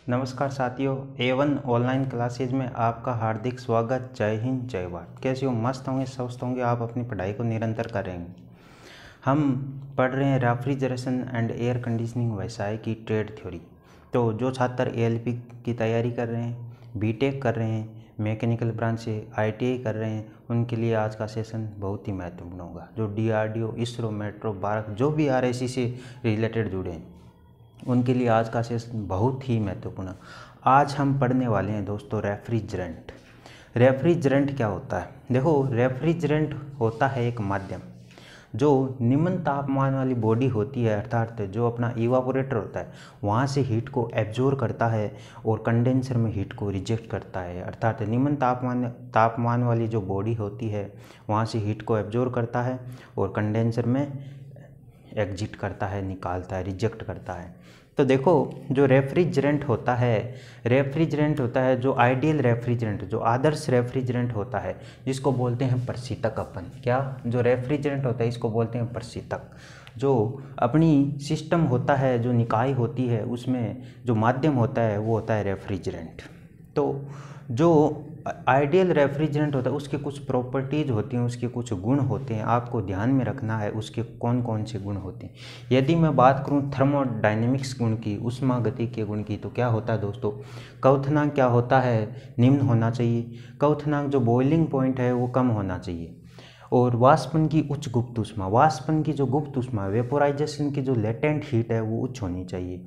नमस्कार साथियों, A1 online classes में आपका हार्दिक स्वागत। जय हिंद, जय भारत। कैसे हो? मस्त होंगे, स्वस्थ होंगे, आप अपनी पढ़ाई को निरंतर करेंगे। हम पढ़ रहे हैं रेफ्रिजरेशन एंड एयर कंडीशनिंग व्यवसाय की ट्रेड थ्योरी। तो जो छात्र ALP की तैयारी कर रहे हैं, BTech कर रहे हैं, मैकेनिकल ब्रांच से ITI कर रहे हैं, उनके लिए आज का सेशन बहुत ही महत्वपूर्ण होगा। जो DRDO, इसरो, मेट्रो, भारत, जो भी RSC से रिलेटेड जुड़े हैं, उनके लिए आज का सेशन बहुत ही महत्वपूर्ण है। आज हम पढ़ने वाले हैं दोस्तों रेफ्रिजरेंट। रेफ्रिजरेंट क्या होता है? देखो, रेफ्रिजरेंट होता है एक माध्यम जो निम्न तापमान वाली बॉडी होती है, अर्थात जो अपना इवापोरेटर होता है वहाँ से हीट को एब्जॉर्ब करता है और कंडेंसर में हीट को रिजेक्ट करता है। अर्थात निम्न तापमान वाली जो बॉडी होती है वहाँ से हीट को एब्जॉर्ब करता है और कंडेंसर में एग्जिट करता है, निकालता है, रिजेक्ट करता है। तो देखो, जो रेफ्रिजरेंट होता है जो आइडियल रेफ्रिजरेंट, जो आदर्श रेफ्रिजरेंट होता है, जिसको बोलते हैं प्रशीतक। अपन क्या, जो रेफ्रिजरेंट होता है इसको बोलते हैं प्रशीतक। जो अपनी सिस्टम होता है, जो निकाय होती है, उसमें जो माध्यम होता है वो होता है रेफ्रिजरेंट। तो जो आइडियल रेफ्रिजरेंट होता है उसके कुछ प्रॉपर्टीज़ होती हैं, उसके कुछ गुण होते हैं, आपको ध्यान में रखना है उसके कौन कौन से गुण होते हैं। यदि मैं बात करूं थर्मोडायनेमिक्स गुण की, उष्मागतिकीय गुण की, तो क्या होता है दोस्तों, क्वथनांक क्या होता है, निम्न होना चाहिए। क्वथनांक जो बॉइलिंग पॉइंट है वो कम होना चाहिए। और वाष्पन की उच्च गुप्त ऊष्मा, वाष्पन की जो गुप्त ऊष्मा, वेपोराइजेशन की जो लेटेंट हीट है वो उच्च होनी चाहिए,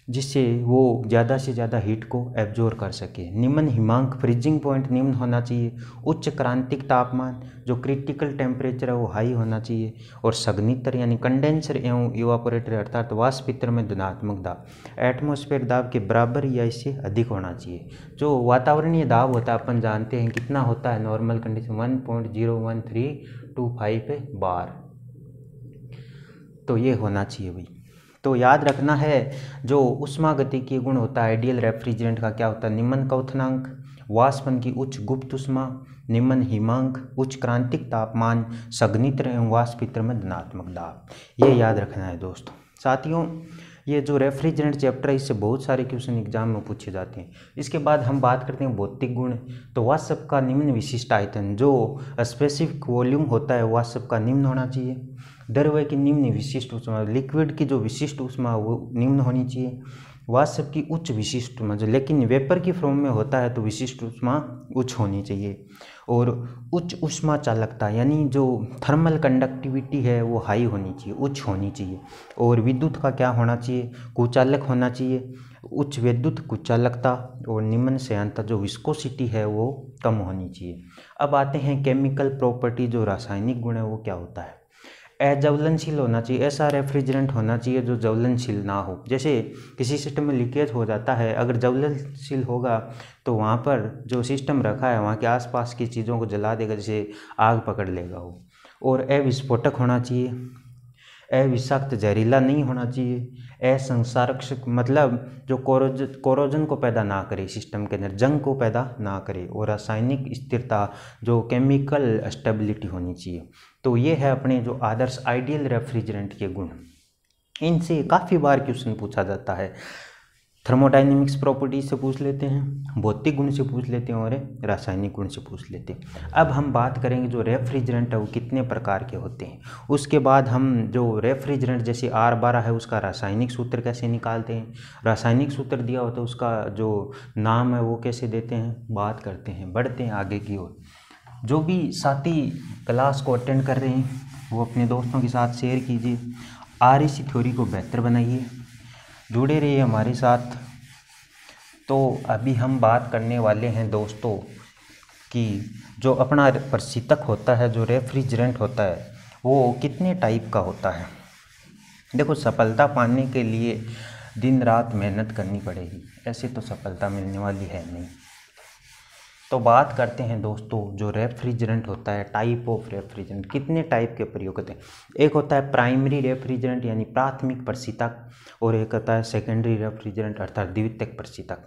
जिससे वो ज़्यादा से ज़्यादा हीट को एब्जॉर्ब कर सके। निम्न हिमांक, फ्रीजिंग पॉइंट निम्न होना चाहिए। उच्च क्रांतिक तापमान, जो क्रिटिकल टेम्परेचर है वो हाई होना चाहिए। और सघनित्र यानी कंडेंसर एवं इवापोरेटर अर्थात वाष्पित्र में धनात्मक दाब एटमॉस्फेयर दाब के बराबर या इससे अधिक होना चाहिए। जो वातावरणीय दाब होता है अपन जानते हैं कितना होता है, नॉर्मल कंडीशन 1.01325 बार, तो ये होना चाहिए भाई। तो याद रखना है, जो उष्मागतिकीय गुण होता है आइडियल रेफ्रिजरेंट का क्या होता है, निम्न क्वथनांक, वाष्पन की उच्च गुप्त ऊष्मा, निम्न हिमांक, उच्च क्रांतिक तापमान, सघनित्र एवं वाष्पित्र में धनात्मक दाब। ये याद रखना है दोस्तों। साथियों, ये जो रेफ्रिजरेंट चैप्टर है इससे बहुत सारे क्वेश्चन एग्जाम में पूछे जाते हैं। इसके बाद हम बात करते हैं भौतिक गुण। तो वाष्प का निम्न विशिष्ट आयतन, जो स्पेसिफिक वॉल्यूम होता है वाष्प का निम्न होना चाहिए। द्रव्य की निम्न विशिष्ट ऊष्मा, लिक्विड की जो विशिष्ट ऊष्मा वो निम्न होनी चाहिए। वाष्प की उच्च विशिष्ट ऊष्मा, जो लेकिन वेपर की फॉर्म में होता है तो विशिष्ट ऊष्मा उच्च होनी चाहिए। और उच्च ऊष्मा चालकता यानी जो थर्मल कंडक्टिविटी है वो हाई होनी चाहिए, उच्च होनी चाहिए। और विद्युत का क्या होना चाहिए, कुचालक होना चाहिए, उच्च विद्युत कुचालकता। और निम्न श्यानता, जो विस्कोसिटी है वो कम होनी चाहिए। अब आते हैं केमिकल प्रॉपर्टी, जो रासायनिक गुण है वो क्या होता है। अज्वलनशील होना चाहिए, ऐसा रेफ्रिजरेंट होना चाहिए जो ज्वलनशील ना हो। जैसे किसी सिस्टम में लीकेज हो जाता है, अगर ज्वलनशील होगा तो वहाँ पर जो सिस्टम रखा है वहाँ के आसपास की चीज़ों को जला देगा, जैसे आग पकड़ लेगा वो। और अविस्फोटक होना चाहिए, अविषाक्त जहरीला नहीं होना चाहिए। असंसारक मतलब जो कोरोजन को पैदा ना करे, सिस्टम के अंदर जंग को पैदा ना करे। और रासायनिक स्थिरता, जो केमिकल स्टेबिलिटी होनी चाहिए। तो ये है अपने जो आदर्श आइडियल रेफ्रिजरेंट के गुण। इनसे काफ़ी बार क्वेश्चन पूछा जाता है। थर्मोडायनेमिक्स प्रॉपर्टी से पूछ लेते हैं, भौतिक गुण से पूछ लेते हैं और रासायनिक गुण से पूछ लेते हैं। अब हम बात करेंगे जो रेफ्रिजरेंट है वो कितने प्रकार के होते हैं। उसके बाद हम जो रेफ्रिजरेंट जैसे R12 है उसका रासायनिक सूत्र कैसे निकालते हैं, रासायनिक सूत्र दिया होता है उसका जो नाम है वो कैसे देते हैं, बात करते हैं। बढ़ते हैं आगे की ओर। जो भी साथी क्लास को अटेंड कर रहे हैं वो अपने दोस्तों के साथ शेयर कीजिए। REC थ्योरी को बेहतर बनाइए, जुड़े रहिए हमारे साथ। तो अभी हम बात करने वाले हैं दोस्तों कि जो अपना प्रशीतक होता है, जो रेफ्रिजरेंट होता है, वो कितने टाइप का होता है। देखो, सफलता पाने के लिए दिन रात मेहनत करनी पड़ेगी, ऐसे तो सफलता मिलने वाली है नहीं। तो बात करते हैं दोस्तों, जो रेफ्रिजरेंट होता है, टाइप ऑफ रेफ्रिजरेंट, कितने टाइप के प्रयोग होते हैं। एक होता है प्राइमरी रेफ्रिजरेंट यानी प्राथमिक प्रशीतक, और एक होता है सेकेंडरी रेफ्रिजरेंट अर्थात द्वितीयक प्रशीतक।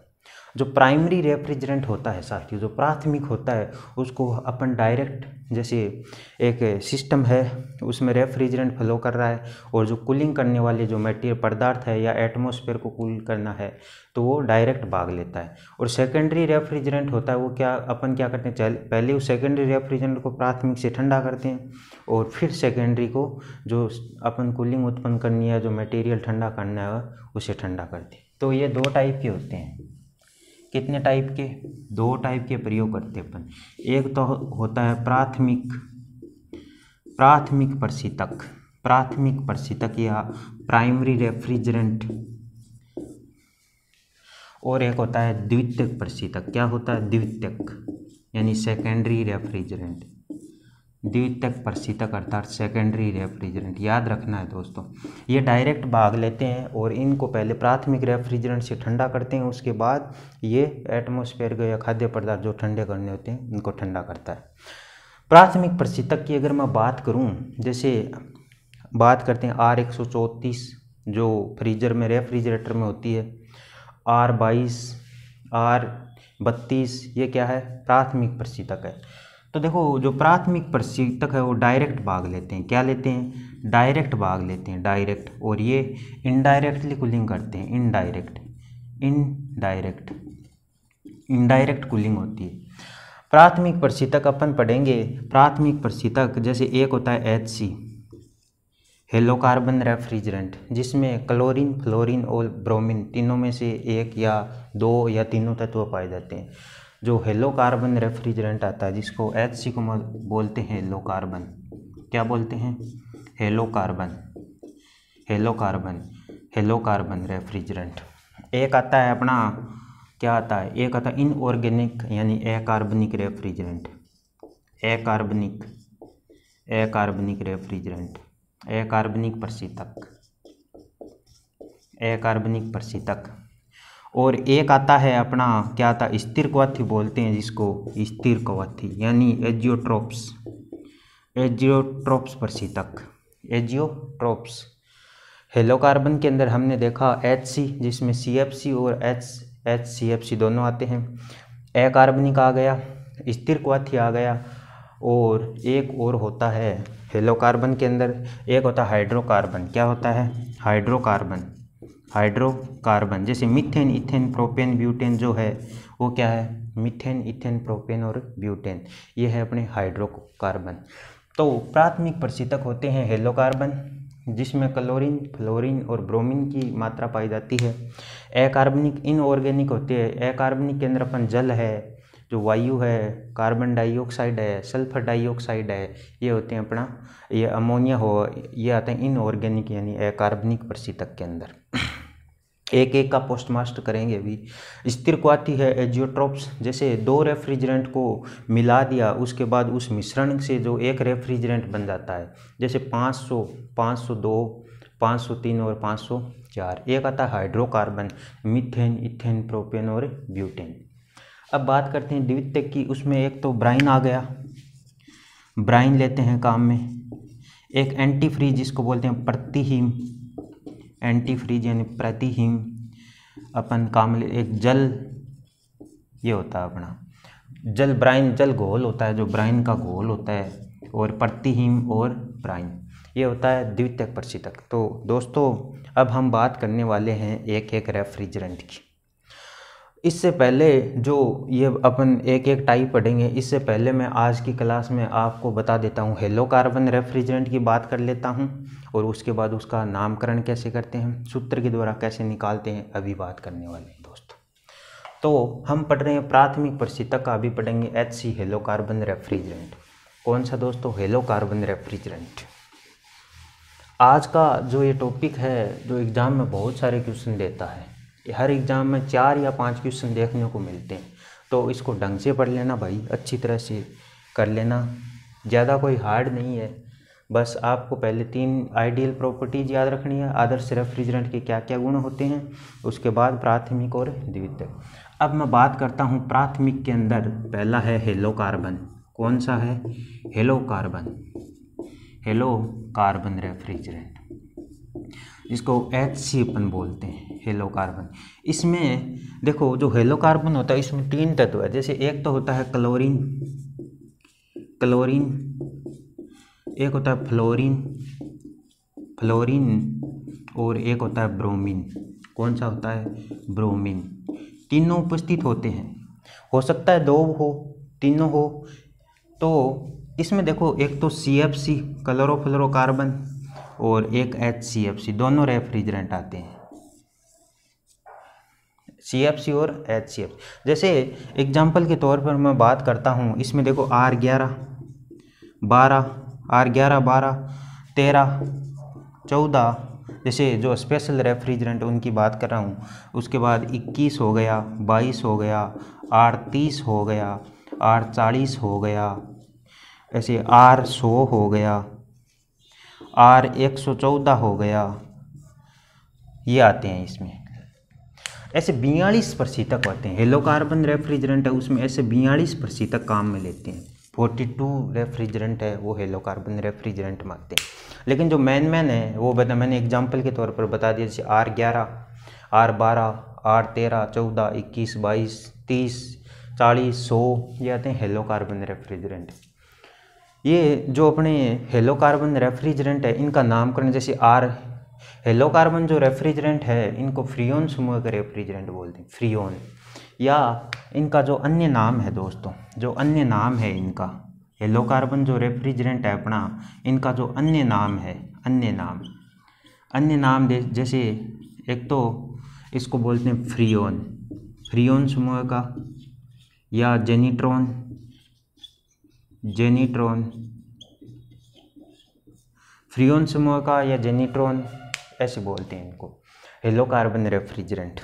जो प्राइमरी रेफ्रिजरेंट होता है साथियों, जो प्राथमिक होता है, उसको अपन डायरेक्ट, जैसे एक सिस्टम है उसमें रेफ्रिजरेंट फ्लो कर रहा है और जो कूलिंग करने वाले जो मटेरियल पदार्थ है या एटमॉस्फेयर को कूल करना है तो वो डायरेक्ट भाग लेता है। और सेकेंडरी रेफ्रिजरेंट होता है वो अपन क्या करते हैं, पहले उस सेकेंडरी रेफ्रिजरेंट को प्राथमिक से ठंडा करते हैं और फिर सेकेंडरी को जो अपन कूलिंग उत्पन्न करनी है, जो मटेरियल ठंडा करना है उसे ठंडा करते हैं। तो ये दो टाइप के होते हैं। कितने टाइप के? दो टाइप के प्रयोग करते हैं अपन। एक तो होता है प्राथमिक प्रशीतक या प्राइमरी रेफ्रिजरेंट, और एक होता है द्वितीयक प्रशीतक। क्या होता है? द्वितीयक यानी सेकेंडरी रेफ्रिजरेंट। द्वितीयक प्रशीतक अर्थात सेकेंडरी रेफ्रिजरेंट। याद रखना है दोस्तों, ये डायरेक्ट भाग लेते हैं और इनको पहले प्राथमिक रेफ्रिजरेंट से ठंडा करते हैं, उसके बाद ये एटमॉस्फेयर को या खाद्य पदार्थ जो ठंडे करने होते हैं उनको ठंडा करता है। प्राथमिक प्रशीतक की अगर मैं बात करूं, जैसे बात करते हैं R134 जो फ्रीजर में रेफ्रिजरेटर में होती है, R22, R32, ये क्या है? प्राथमिक प्रशीतक है। तो देखो जो प्राथमिक प्रशीतक है वो डायरेक्ट भाग लेते हैं। क्या लेते हैं? डायरेक्ट भाग लेते हैं, डायरेक्ट। और ये इनडायरेक्टली कूलिंग करते हैं, इनडायरेक्ट कूलिंग होती है। प्राथमिक प्रशीतक अपन पढ़ेंगे। प्राथमिक प्रशीतक जैसे एक होता है HC, हेलोकार्बन रेफ्रिजरेंट, जिसमें क्लोरीन, फ्लोरीन और ब्रोमीन तीनों में से एक या दो या तीनों तत्व पाए जाते हैं। जो हेलोकार्बन रेफ्रिजरेंट आता है जिसको HC को बोलते हैं हेलोकार्बन। क्या बोलते हैं? Halocarbon refrigerant. एक आता है अपना, क्या आता है? एक आता है इनऑर्गेनिक यानी अकार्बनिक रेफ्रिजरेंट। अकार्बनिक रेफ्रिजरेंट, अकार्बनिक प्रशीतक। और एक आता है अपना, क्या आता है? स्थिर क्वाथी बोलते हैं जिसको, स्थिर क्वाथी यानी एजियोट्रोप्स प्रशीतक, एजियोट्रोप्स। हेलोकार्बन के अंदर हमने देखा HC जिसमें CFC और HCFC दोनों आते हैं। अकार्बनिक आ गया, स्थिर क्वाथी आ गया, और एक और होता है हेलोकार्बन के अंदर, एक होता है हाइड्रोकार्बन। क्या होता है? हाइड्रोकार्बन। जैसे मीथेन, इथेन, प्रोपेन, ब्यूटेन जो है वो क्या है? मीथेन, इथेन, प्रोपेन और ब्यूटेन, ये है अपने हाइड्रोकार्बन। तो प्राथमिक प्रशीतक होते हैं हेलोकार्बन जिसमें क्लोरीन, फ्लोरीन और ब्रोमीन की मात्रा पाई जाती है। अकार्बनिक इनऑर्गेनिक होते हैं। अकार्बनिक के अंदर अपन जल है, जो वायु है, कार्बन डाइऑक्साइड है, सल्फर डाइऑक्साइड है, ये होते हैं अपना, ये अमोनिया हो, ये आते हैं इनऑर्गेनिक यानी अकार्बनिक प्रशीतक के अंदर। एक एक का पोस्ट मास्टर करेंगे अभी। स्थिर क्वाथी है एजियोट्रोप्स, जैसे दो रेफ्रिजरेंट को मिला दिया उसके बाद उस मिश्रण से जो एक रेफ्रिजरेंट बन जाता है, जैसे 500, 502, 503 और 504। एक आता है हाइड्रोकार्बन, मीथेन, इथेन, प्रोपेन और ब्यूटेन। अब बात करते हैं द्वितीयक की। उसमें एक तो ब्राइन आ गया, ब्राइन लेते हैं काम में। एक एंटीफ्रीज जिसको बोलते हैं प्रतिहीम, एंटीफ्रीज यानी प्रतिहीम अपन काम ले। एक जल, ये होता है अपना जल, ब्राइन जल घोल होता है, जो ब्राइन का घोल होता है, और प्रतिहीम और ब्राइन, ये होता है द्वितीयक प्रशीतक। तो दोस्तों अब हम बात करने वाले हैं एक एक रेफ्रिजरेंट की। इससे पहले जो ये अपन एक एक टाइप पढ़ेंगे, इससे पहले मैं आज की क्लास में आपको बता देता हूँ हेलोकार्बन रेफ्रिजरेंट की बात कर लेता हूँ, और उसके बाद उसका नामकरण कैसे करते हैं, सूत्र के द्वारा कैसे निकालते हैं, अभी बात करने वाले हैं दोस्तों। तो हम पढ़ रहे हैं प्राथमिक प्रशीतक का, अभी पढ़ेंगे HC हेलोकार्बन रेफ्रिजरेंट। कौन सा दोस्तों? Halocarbon refrigerant. आज का जो ये टॉपिक है, जो एग्ज़ाम में बहुत सारे क्वेश्चन देता है, हर एग्ज़ाम में 4 या 5 क्वेश्चन देखने को मिलते हैं, तो इसको ढंग से पढ़ लेना भाई, अच्छी तरह से कर लेना। ज़्यादा कोई हार्ड नहीं है, बस आपको पहले 3 आइडियल प्रॉपर्टीज याद रखनी है, आदर्श रेफ्रिजरेंट के क्या क्या गुण होते हैं, उसके बाद प्राथमिक और द्वितीयक। अब मैं बात करता हूँ प्राथमिक के अंदर, पहला है हेलोकार्बन। कौन सा है? Halocarbon refrigerant. इसको HC अपन बोलते हैं, हेलो कार्बन। इसमें देखो जो हेलो कार्बन होता है इसमें 3 तत्व है। जैसे एक तो होता है क्लोरीन, एक होता है फ्लोरीन और एक होता है ब्रोमीन। कौन सा होता है? ब्रोमीन। तीनों उपस्थित होते हैं, हो सकता है 2 हो, तीनों हो। तो इसमें देखो एक तो CFC क्लोरोफ्लोरोकार्बन और एक HCFC, दोनों रेफ्रिजरेंट आते हैं, CFC और HCFC। जैसे एग्जाम्पल के तौर पर मैं बात करता हूँ, इसमें देखो R11 12, 13 14, जैसे जो स्पेशल रेफ्रिजरेंट उनकी बात कर रहा हूँ। उसके बाद 21 हो गया, 22 हो गया, R30 हो गया, R40 हो गया, ऐसे R100 हो गया, R114 हो गया, ये आते हैं इसमें। ऐसे 42% होते हैं। हेलो कार्बन रेफ्रिजरेंट है उसमें ऐसे 42% काम में लेते हैं। 42 रेफ्रिजरेंट है वो हेलो कार्बन रेफ्रिजरेंट मांगते हैं। लेकिन जो मेन है वो मैंने एग्जांपल के तौर पर बता दिया। जैसे R11 R12 R13 14 21 22 30 40 100 ये आते हैं हेलो कार्बन रेफ्रिजरेंट। ये जो अपने हेलो कार्बन रेफ्रिजरेंट है इनका नामकरण, जैसे हेलो कार्बन जो रेफ्रिजरेंट है इनको फ्रियोन समूह का रेफ्रिजरेंट बोलते हैं, फ्रियोन। या इनका जो अन्य नाम है दोस्तों, जो अन्य नाम है इनका, हेलो कार्बन जो रेफ्रिजरेंट है अपना, इनका जो अन्य नाम है, अन्य नाम जैसे एक तो इसको बोलते हैं फ्रियोन समूह का, या जेनिट्रॉन, फ्रियोन समूह का या जेनिट्रॉन, ऐसे बोलते हैं इनको, हेलो कार्बन रेफ्रिजरेंट।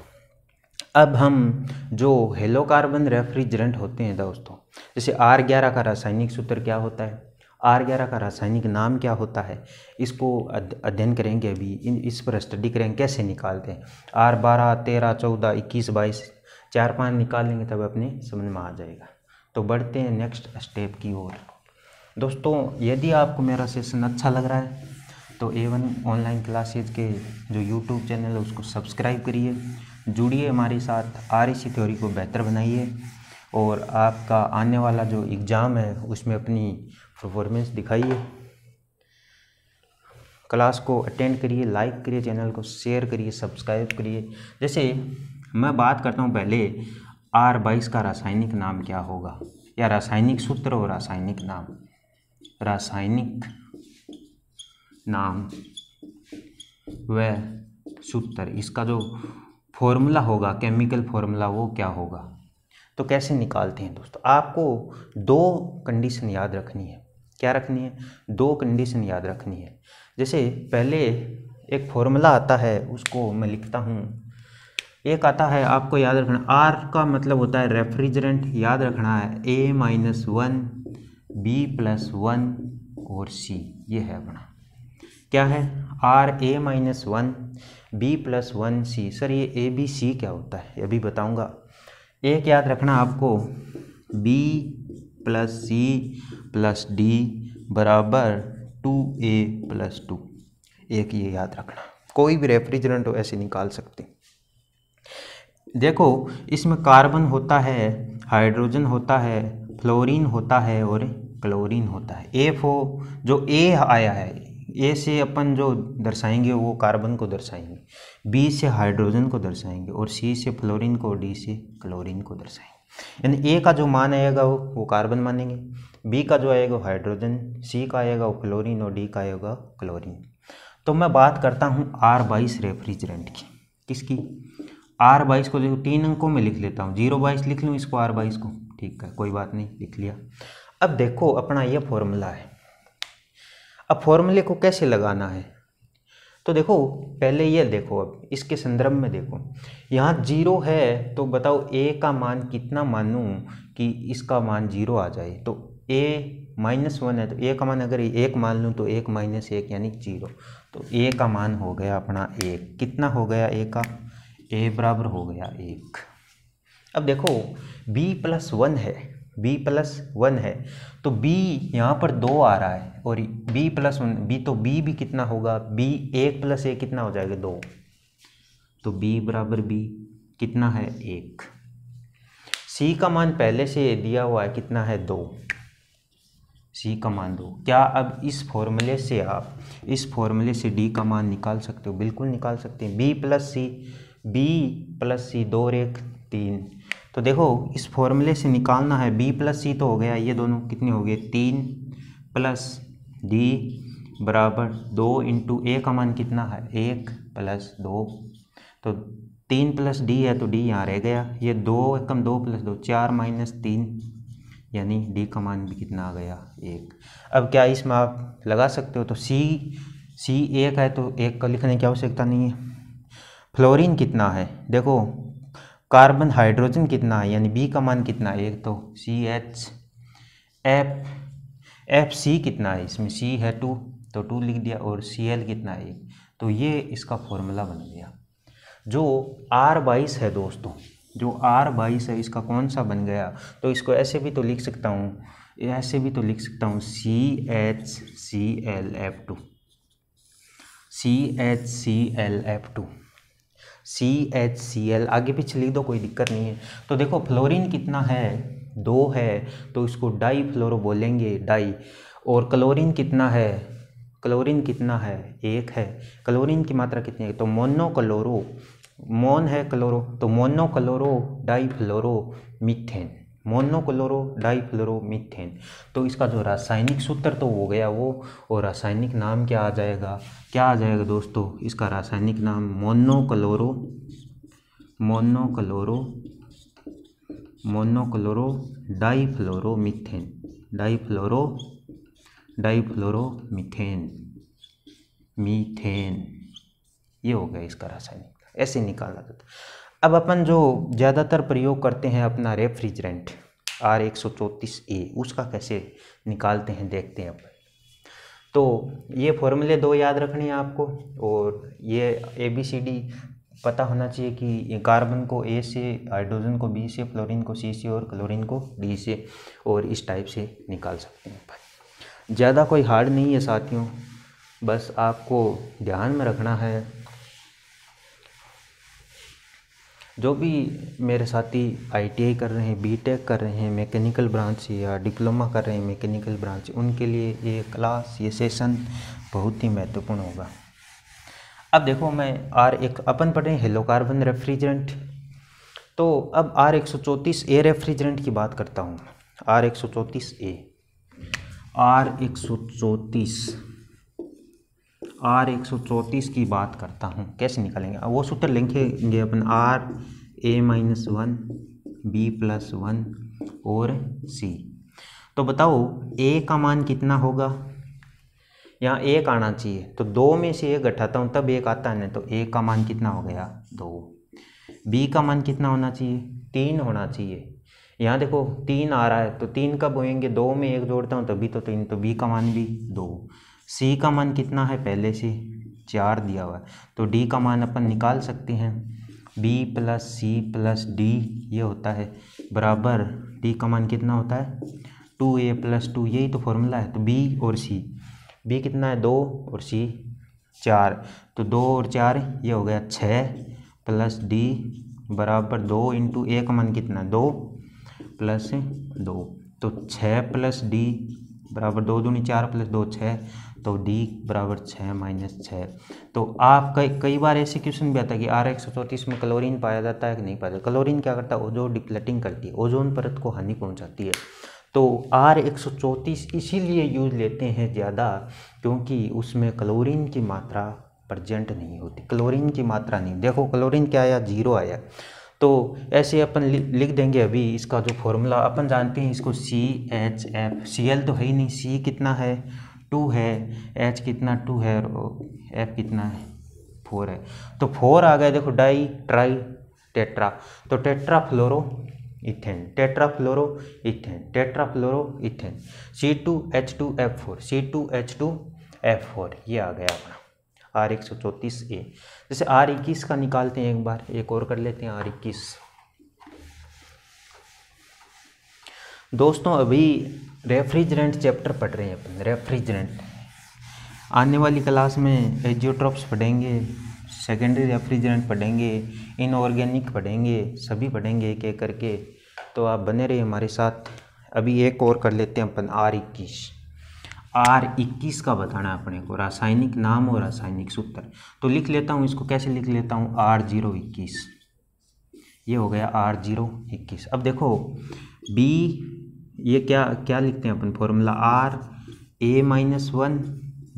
अब हम जो हेलो कार्बन रेफ्रिजरेंट होते हैं दोस्तों, जैसे R11 का रासायनिक सूत्र क्या होता है, R11 का रासायनिक नाम क्या होता है, इसको अध्ययन करेंगे अभी, इस पर स्टडी करेंगे कैसे निकालते हैं। R12 13 14 21 22 4-5 निकालेंगे तब अपने समझ में आ जाएगा। तो बढ़ते हैं नेक्स्ट स्टेप की ओर। दोस्तों यदि आपको मेरा सेशन अच्छा लग रहा है तो A1 ऑनलाइन क्लासेज के जो YouTube चैनल है उसको सब्सक्राइब करिए, जुड़िए हमारे साथ, REC थ्योरी को बेहतर बनाइए और आपका आने वाला जो एग्ज़ाम है उसमें अपनी परफॉर्मेंस दिखाइए। क्लास को अटेंड करिए, लाइक करिए, चैनल को शेयर करिए, सब्सक्राइब करिए। जैसे मैं बात करता हूँ पहले R22 का रासायनिक नाम क्या होगा, या रासायनिक सूत्र और रासायनिक नाम व सूत्र, इसका जो फॉर्मूला होगा, केमिकल फॉर्मूला, वो क्या होगा। तो कैसे निकालते हैं दोस्तों, आपको 2 कंडीशन याद रखनी है। क्या रखनी है? 2 कंडीशन याद रखनी है। जैसे पहले एक फॉर्मूला आता है, उसको मैं लिखता हूँ। एक आता है, आपको याद रखना, R का मतलब होता है रेफ्रिजरेंट, याद रखना है A-1 B+1 और C, ये है अपना क्या है, RA-1 B+1 C। सर ये ABC क्या होता है अभी बताऊंगा। एक याद रखना आपको, B+C+D बराबर 2A+2, एक ये याद रखना। कोई भी रेफ्रिजरेंट हो ऐसे निकाल सकते। देखो इसमें कार्बन होता है, हाइड्रोजन होता है, फ्लोरीन होता है और क्लोरीन होता है। जो A आया है, A से अपन जो दर्शाएंगे वो कार्बन को दर्शाएंगे, B से हाइड्रोजन को दर्शाएंगे और C से फ्लोरीन को, D से क्लोरीन को दर्शाएंगे। यानी A का जो मान आएगा वो कार्बन मानेंगे, B का जो आएगा वो हाइड्रोजन, C का आएगा वो फ्लोरीन और D का आएगा क्लोरीन। तो मैं बात करता हूँ R22 रेफ्रिजरेंट की। किसकी? R22 को देखो 3 अंकों में लिख लेता हूँ, 022 लिख लूँ इसको, R22 को, ठीक है कोई बात नहीं, लिख लिया। अब देखो अपना ये फॉर्मूला है। अब फॉर्मूले को कैसे लगाना है, तो देखो पहले ये देखो, अब इसके संदर्भ में देखो, यहाँ 0 है तो बताओ A का मान कितना मानूं कि इसका मान 0 आ जाए। तो A-1 है तो A का मान अगर 1 मान लूँ तो 1 - 1 यानी 0। तो A का मान हो गया अपना 1। कितना हो गया A का? A बराबर हो गया 1। अब देखो B+1 है, B+1 है, तो B यहाँ पर 2 आ रहा है और B+1 B, तो B भी कितना होगा, B 1+1 कितना हो जाएगा 2, तो B बराबर B कितना है 1। C का मान पहले से दिया हुआ है कितना है 2, C का मान 2। क्या अब इस फॉर्मूले से आप इस फॉर्मूले से D का मान निकाल सकते हो? बिल्कुल निकाल सकते हैं। B+C 2 और 1 3, तो देखो इस फॉर्मूले से निकालना है। B+C तो हो गया, ये दोनों कितने हो गए 3 प्लस D बराबर 2 इंटू A का मान कितना है 1 प्लस 2, तो 3 प्लस D है तो D यहाँ रह गया, ये 2 कम 2 प्लस 2 4 माइनस 3, यानी D का मान भी कितना आ गया 1। अब क्या इसमें आप लगा सकते हो? तो C 1 है तो 1 का लिखने की आवश्यकता नहीं है। फ्लोरीन कितना है देखो, कार्बन हाइड्रोजन कितना है, यानी B का मान कितना है 1, तो CH। FC कितना है, इसमें C है 2 तो 2 लिख दिया, और Cl कितना है 1, तो ये इसका फॉर्मूला बन गया। जो R22 है दोस्तों, जो R22 है इसका कौन सा बन गया, तो इसको ऐसे भी तो लिख सकता हूँ, ऐसे भी तो लिख सकता हूँ CHClF2 CHCl, आगे पीछे लिख दो कोई दिक्कत नहीं है। तो देखो फ्लोरीन कितना है 2 है, तो इसको डाई फ्लोरो बोलेंगे, डाई। और क्लोरीन कितना है 1 है। क्लोरीन की मात्रा कितनी है, तो मोनोक्लोरो, मोन है क्लोरो, तो monochloro difluoro methane, monochloro difluoro methane. तो इसका जो रासायनिक सूत्र तो हो गया वो, और रासायनिक नाम क्या आ जाएगा दोस्तों, इसका रासायनिक नाम मोनोक्लोरो डाईफ्लोरोमीथेन, मीथेन, ये हो गया इसका रासायनिक, ऐसे निकाला जाता। अब अपन जो ज़्यादातर प्रयोग करते हैं अपना रेफ्रिजरेंट R134a, उसका कैसे निकालते हैं देखते हैं अपन। तो ये फॉर्मूले 2 याद रखने हैं आपको, और ये ABCD पता होना चाहिए कि कार्बन को A से, हाइड्रोजन को B से, फ्लोरीन को C से और क्लोरीन को D से, और इस टाइप से निकाल सकते हैं भाई। ज़्यादा कोई हार्ड नहीं है साथियों, बस आपको ध्यान में रखना है। जो भी मेरे साथी ITI कर रहे हैं, BTech कर रहे हैं मैकेनिकल ब्रांच से, या डिप्लोमा कर रहे हैं मैकेनिकल ब्रांच से, उनके लिए ये क्लास, ये सेशन बहुत ही महत्वपूर्ण होगा। अब देखो मैं अपन पढ़ रहे हैं हेलोकार्बन रेफ्रिजरेंट, तो अब R134a रेफ्रिजरेंट की बात करता हूँ। R134 की बात करता हूँ, कैसे निकालेंगे वो सूत्र लिखेंगे अपन, Ra-1 B+1 और C। तो बताओ A का मान कितना होगा, यहाँ 1 आना चाहिए, तो 2 में से 1 घटाता हूँ तब 1 आता है ना, तो A का मान कितना हो गया 2। B का मान कितना होना चाहिए 3 होना चाहिए, यहाँ देखो 3 आ रहा है, तो 3 कब होएंगे, 2 में 1 जोड़ता हूँ तभी तो 3, तो B का मान भी 2। C का मान कितना है, पहले से 4 दिया हुआ है, तो D का मान अपन निकाल सकते हैं, B+C+D ये होता है बराबर, D का मान कितना होता है 2A+2, यही तो फॉर्मूला है। तो B और C, B कितना है 2 और C 4, तो 2 और 4 ये हो गया 6 प्लस D बराबर 2 इंटू A का मान कितना 2 प्लस 2, तो 6 प्लस D बराबर 2 दूनी 4 प्लस 2 6, तो D बराबर 6 माइनस 6। तो आप कई बार ऐसे क्वेश्चन भी आता है कि R134 में क्लोरीन पाया जाता है कि नहीं पाया जाता। क्लोरीन क्या करता है, ओजोन डिप्लेटिंग करती है, ओजोन परत को हानि पहुंचाती है। तो R134 इसीलिए यूज लेते हैं ज़्यादा, क्योंकि उसमें क्लोरीन की मात्रा प्रेजेंट नहीं होती, क्लोरीन की मात्रा नहीं। देखो क्लोरीन क्या आया 0 आया, तो ऐसे अपन लिख देंगे। अभी इसका जो फॉर्मूला अपन जानते हैं, इसको CHF, Cl तो है ही नहीं, C कितना है 2 है, H कितना 2 है, और F कितना है 4 है, तो 4 आ गया। देखो डाई ट्राई टेट्रा, तो टेट्राफ्लोरो इथेन, C2H2F4, ये आ गया अपना R134A। जैसे R21 का निकालते हैं, एक बार एक और कर लेते हैं R21। दोस्तों अभी रेफ्रिजरेंट चैप्टर पढ़ रहे हैं अपन, रेफ्रिजरेंट। आने वाली क्लास में एजियोट्रॉप्स पढ़ेंगे, सेकेंडरी रेफ्रिजरेंट पढ़ेंगे, इनऑर्गेनिक पढ़ेंगे, सभी पढ़ेंगे एक एक करके। तो आप बने रहिए हमारे साथ। अभी एक और कर लेते हैं अपन, R21 का बताना है अपने को, रासायनिक नाम और रासायनिक सूत्र। तो लिख लेता हूँ इसको, कैसे लिख लेता हूँ, R021, ये हो गया R021। अब देखो B, ये क्या क्या लिखते हैं अपन फॉर्मूला, RA-1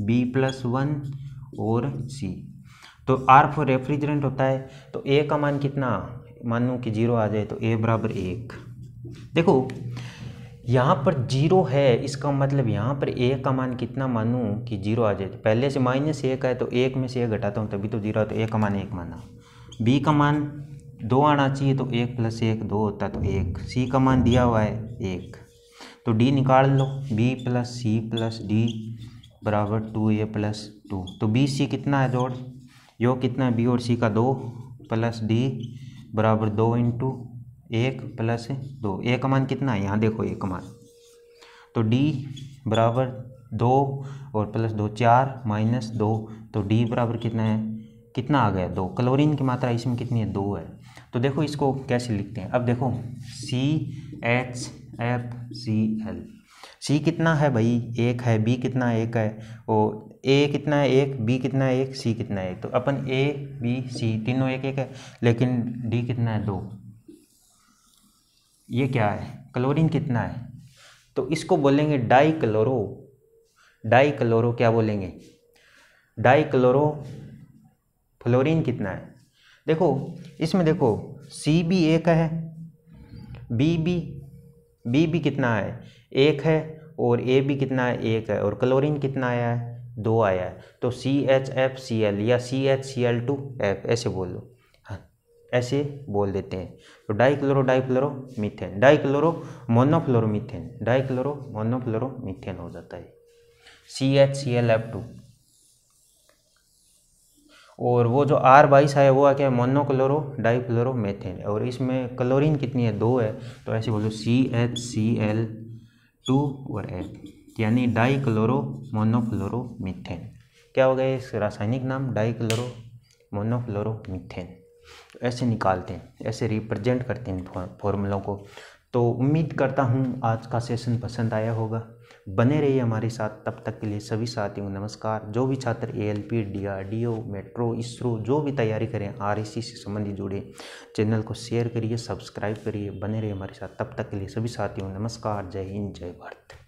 B+1 और C। तो R फॉर रेफ्रिजरेंट होता है, तो A का मान कितना, मानो कि 0 आ जाए तो A बराबर 1। देखो यहाँ पर 0 है, इसका मतलब यहाँ पर A का मान कितना मानूँ कि 0 आ जाए। तो पहले से -1 है तो 1 में से 1 घटाता हूँ तभी तो 0 है, तो A का मान 1 माना। B का मान 2 आना चाहिए तो 1 + 1 2 होता तो 1। C का मान दिया हुआ है 1, तो D निकाल लो, B + C + D बराबर 2A + 2। तो B C कितना है जोड़, योग कितना है, B और C का 2 + D बराबर 2 × 1 + 2। A का मान कितना है, यहाँ देखो A का मान, तो D बराबर 2 और +2 4 -2, तो D बराबर कितना है, कितना आ गया 2। क्लोरीन की मात्रा इसमें कितनी है, 2 है। तो देखो इसको कैसे लिखते हैं, अब देखो CHFCl, C कितना है भाई, 1 है, B कितना 1 है, और A कितना है 1, B कितना है 1, C कितना है 1। तो अपन A B C तीनों 1 1 है, लेकिन D कितना है 2। ये क्या है, क्लोरीन कितना है, तो इसको बोलेंगे डाइक्लोरो। डाइक्लोरो क्या बोलेंगे, डाइक्लोरो। फ्लोरीन कितना है, देखो इसमें देखो C भी 1 है, B भी कितना है 1 है, और A भी कितना है 1 है, और क्लोरीन कितना आया है 2 आया है। तो CHFCl या CHCl2F ऐसे बोल लो, हाँ ऐसे बोल देते हैं। तो डाइक्लोरो मीथेन, डाइक्लोरो मोनोफ्लोरोमीथेन, डाइक्लोरो मोनोफ्लोरोमीथेन हो जाता है CHClF2। और वो जो R22 है वो क्या है, मोनोक्लोरो डाइफ्लोरोमेथेन, और इसमें क्लोरीन कितनी है 2 है, तो ऐसे बोलो CHCl2 और F, यानी डाइक्लोरो मोनोफ्लोरोमीथेन। क्या हो गया इस रासायनिक नाम, डाइक्लोरो मोनोफ्लोरोमीथेन। ऐसे निकालते हैं, ऐसे रिप्रेजेंट करते हैं फॉर्मूलों को। तो उम्मीद करता हूँ आज का सेशन पसंद आया होगा, बने रहिए हमारे साथ। तब तक के लिए सभी साथियों नमस्कार। जो भी छात्र ALP DRDO मेट्रो इसरो जो भी तैयारी करें REC से संबंधित जुड़े, चैनल को शेयर करिए, सब्सक्राइब करिए, बने रहिए हमारे साथ। तब तक के लिए सभी साथियों नमस्कार, जय हिंद, जय भारत।